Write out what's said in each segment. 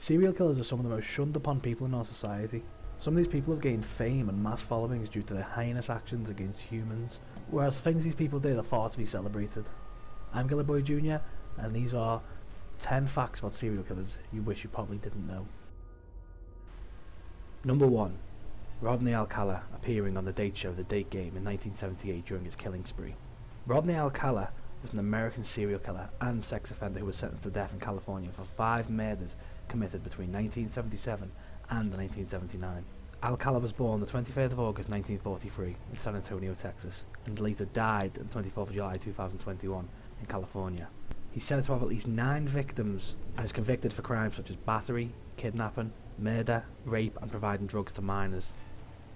Serial killers are some of the most shunned upon people in our society. Some of these people have gained fame and mass followings due to their heinous actions against humans, whereas things these people did are far to be celebrated. I'm Gilly Boy Jr, and these are 10 facts about serial killers you wish you probably didn't know. Number 1. Rodney ALCALA appearing on the date show The Date Game in 1978 during his killing spree. Rodney ALCALA was an American serial killer and sex offender who was sentenced to death in California for 5 murders committed between 1977 and 1979. ALCALA was born the 23rd of August 1943 in San Antonio, Texas, and later died on the 24th of July 2021 in California. He's said to have at least 9 victims and is convicted for crimes such as battery, kidnapping, murder, rape and providing drugs to minors.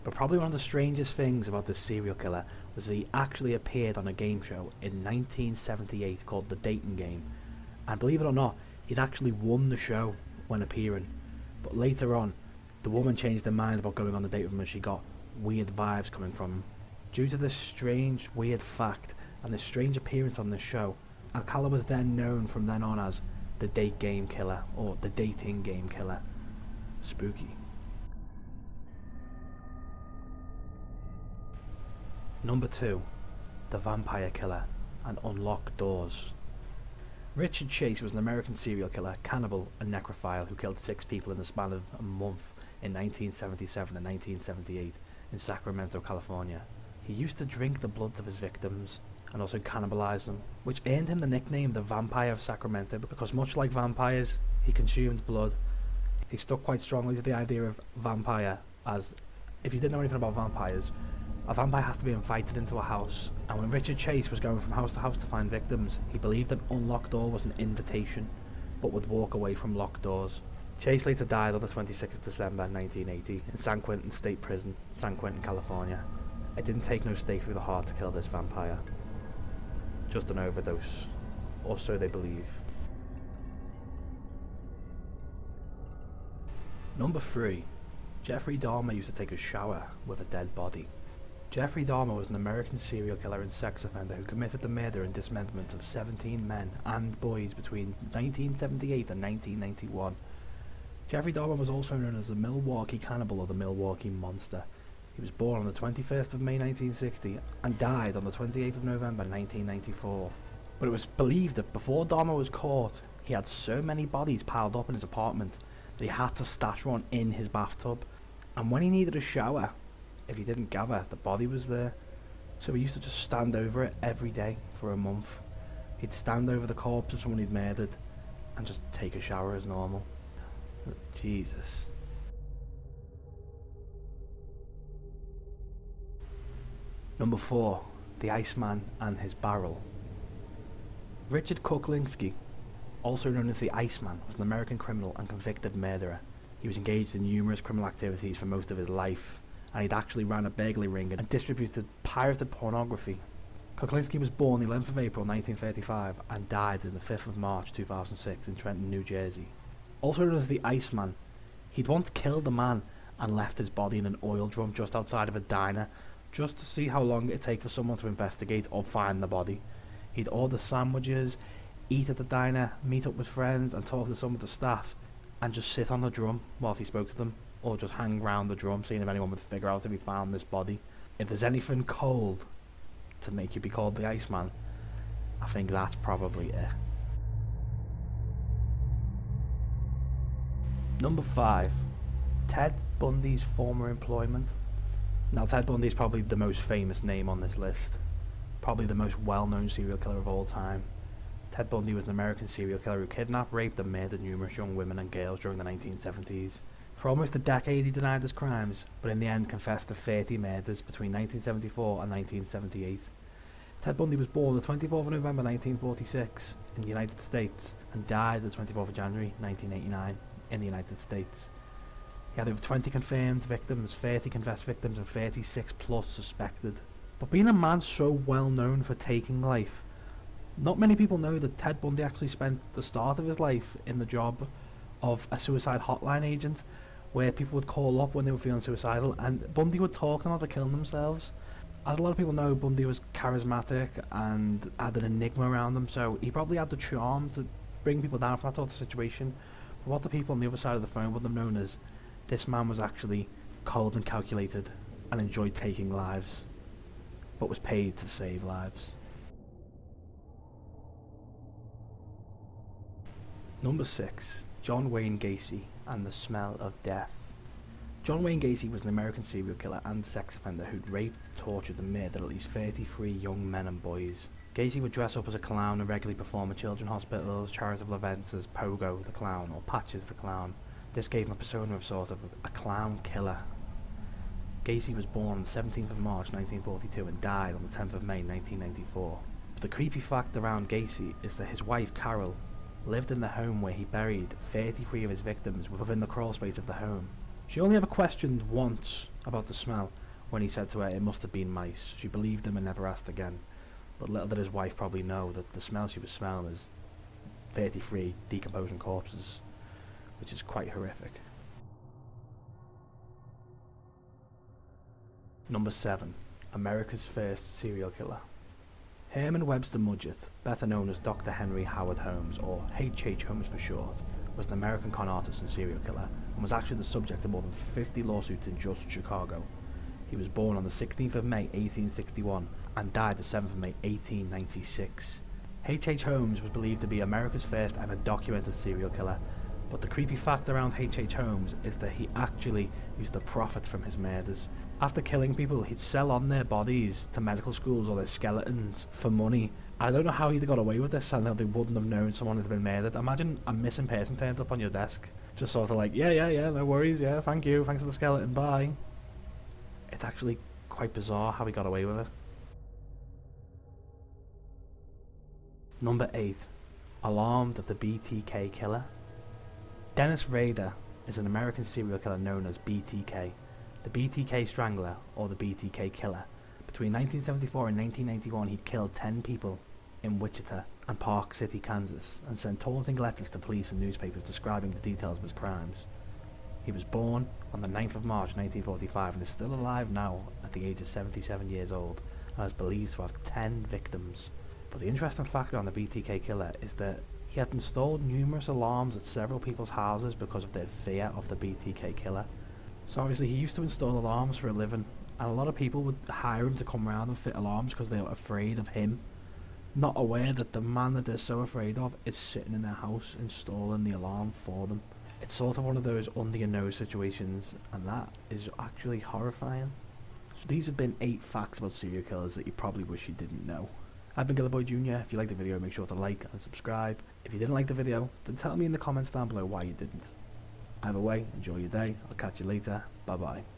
But probably one of the strangest things about this serial killer was that he actually appeared on a game show in 1978 called The Dating Game, and believe it or not, he'd actually won the show when appearing. But later on, the woman changed her mind about going on the date with him as she got weird vibes coming from him. Due to this strange, weird fact and this strange appearance on this show, ALCALA was then known from then on as the Date Game Killer or the Dating Game Killer. Spooky. Number 2. The Vampire Killer and Unlocked Doors. Richard Chase was an American serial killer, cannibal and necrophile who killed 6 people in the span of a month in 1977 and 1978 in Sacramento, California. He used to drink the bloods of his victims and also cannibalize them, which earned him the nickname the Vampire of Sacramento because much like vampires, he consumed blood. He stuck quite strongly to the idea of vampire as, if you didn't know anything about vampires, a vampire has to be invited into a house, and when Richard Chase was going from house to house to find victims, he believed an unlocked door was an invitation, but would walk away from locked doors. Chase later died on the 26th of December 1980 in San Quentin State Prison, San Quentin, California. It didn't take no stake through the heart to kill this vampire. Just an overdose, or so they believe. Number 3. Jeffrey Dahmer used to take a shower with a dead body. Jeffrey Dahmer was an American serial killer and sex offender who committed the murder and dismemberment of 17 men and boys between 1978 and 1991. Jeffrey Dahmer was also known as the Milwaukee Cannibal or the Milwaukee Monster. He was born on the 21st of May 1960 and died on the 28th of November 1994. But it was believed that before Dahmer was caught, he had so many bodies piled up in his apartment that he had to stash one in his bathtub. And when he needed a shower, if he didn't gather, the body was there. So he used to just stand over it every day for a month. He'd stand over the corpse of someone he'd murdered and just take a shower as normal. Jesus. Number 4. The Iceman and his barrel. Richard Kuklinski, also known as the Iceman, was an American criminal and convicted murderer. He was engaged in numerous criminal activities for most of his life, and he'd actually ran a burglary ring and distributed pirated pornography. Kuklinski was born the 11th of April 1935 and died on the 5th of March 2006 in Trenton, New Jersey. Also known as the Iceman, he'd once killed a man and left his body in an oil drum just outside of a diner just to see how long it'd take for someone to investigate or find the body. He'd order sandwiches, eat at the diner, meet up with friends and talk to some of the staff, and just sit on the drum whilst he spoke to them, or just hang round the drum seeing if anyone would figure out if he found this body. If there's anything cold to make you be called the Iceman, I think that's probably it. Number 5. Ted Bundy's former employment. Now Ted Bundy is probably the most famous name on this list. Probably the most well-known serial killer of all time. Ted Bundy was an American serial killer who kidnapped, raped and murdered numerous young women and girls during the 1970s. For almost a decade he denied his crimes, but in the end confessed to 30 murders between 1974 and 1978. Ted Bundy was born the 24th of November 1946 in the United States and died the 24th of January 1989 in the United States. He had over 20 confirmed victims, 30 confessed victims and 36 plus suspected. But being a man so well known for taking life, not many people know that Ted Bundy actually spent the start of his life in the job of a suicide hotline agent, where people would call up when they were feeling suicidal and Bundy would talk to them about killing themselves. As a lot of people know, Bundy was charismatic and had an enigma around him, so he probably had the charm to bring people down from that sort of situation. But what the people on the other side of the phone would have known is this man was actually cold and calculated and enjoyed taking lives, but was paid to save lives. Number 6. John Wayne Gacy and the Smell of Death. John Wayne Gacy was an American serial killer and sex offender who'd raped, tortured and murdered at least 33 young men and boys. Gacy would dress up as a clown and regularly perform at children's hospitals, charitable events as Pogo the Clown or Patches the Clown. This gave him a persona of sort of a clown killer. Gacy was born on the 17th of March 1942 and died on the 10th of May 1994. But the creepy fact around Gacy is that his wife Carol lived in the home where he buried 33 of his victims within the crawl space of the home. She only ever questioned once about the smell when he said to her it must have been mice. She believed him and never asked again. But little did his wife probably know that the smell she was smelling is 33 decomposing corpses, which is quite horrific. Number 7. America's first serial killer. Herman Webster Mudgett, better known as Dr. Henry Howard Holmes, or H.H. Holmes for short, was an American con artist and serial killer, and was actually the subject of more than 50 lawsuits in just Chicago. He was born on the 16th of May 1861 and died the 7th of May 1896. H.H. Holmes was believed to be America's first ever documented serial killer, but the creepy fact around H.H. Holmes is that he actually used to profit from his murders. After killing people, he'd sell on their bodies to medical schools or their skeletons for money. I don't know how he'd got away with this and how they wouldn't have known someone had been murdered. Imagine a missing person turns up on your desk, just sort of like, yeah, no worries, yeah, thank you, thanks for the skeleton, bye. It's actually quite bizarre how he got away with it. Number 8. Alarmed of the BTK Killer. Dennis Rader is an American serial killer known as BTK, the BTK Strangler or the BTK Killer. Between 1974 and 1991 he'd killed 10 people in Wichita and Park City, Kansas, and sent taunting letters to police and newspapers describing the details of his crimes. He was born on the 9th of March 1945 and is still alive now at the age of 77 years old and is believed to have 10 victims. But the interesting factor on the BTK Killer is that he had installed numerous alarms at several people's houses because of their fear of the BTK Killer. So obviously he used to install alarms for a living, and a lot of people would hire him to come around and fit alarms because they were afraid of him, not aware that the man that they're so afraid of is sitting in their house installing the alarm for them. It's sort of one of those under your nose situations, and that is actually horrifying. So these have been 8 facts about serial killers that you probably wish you didn't know. I've been Gillerboy Jr. If you liked the video, make sure to like and subscribe. If you didn't like the video, then tell me in the comments down below why you didn't. Either way, enjoy your day. I'll catch you later. Bye bye.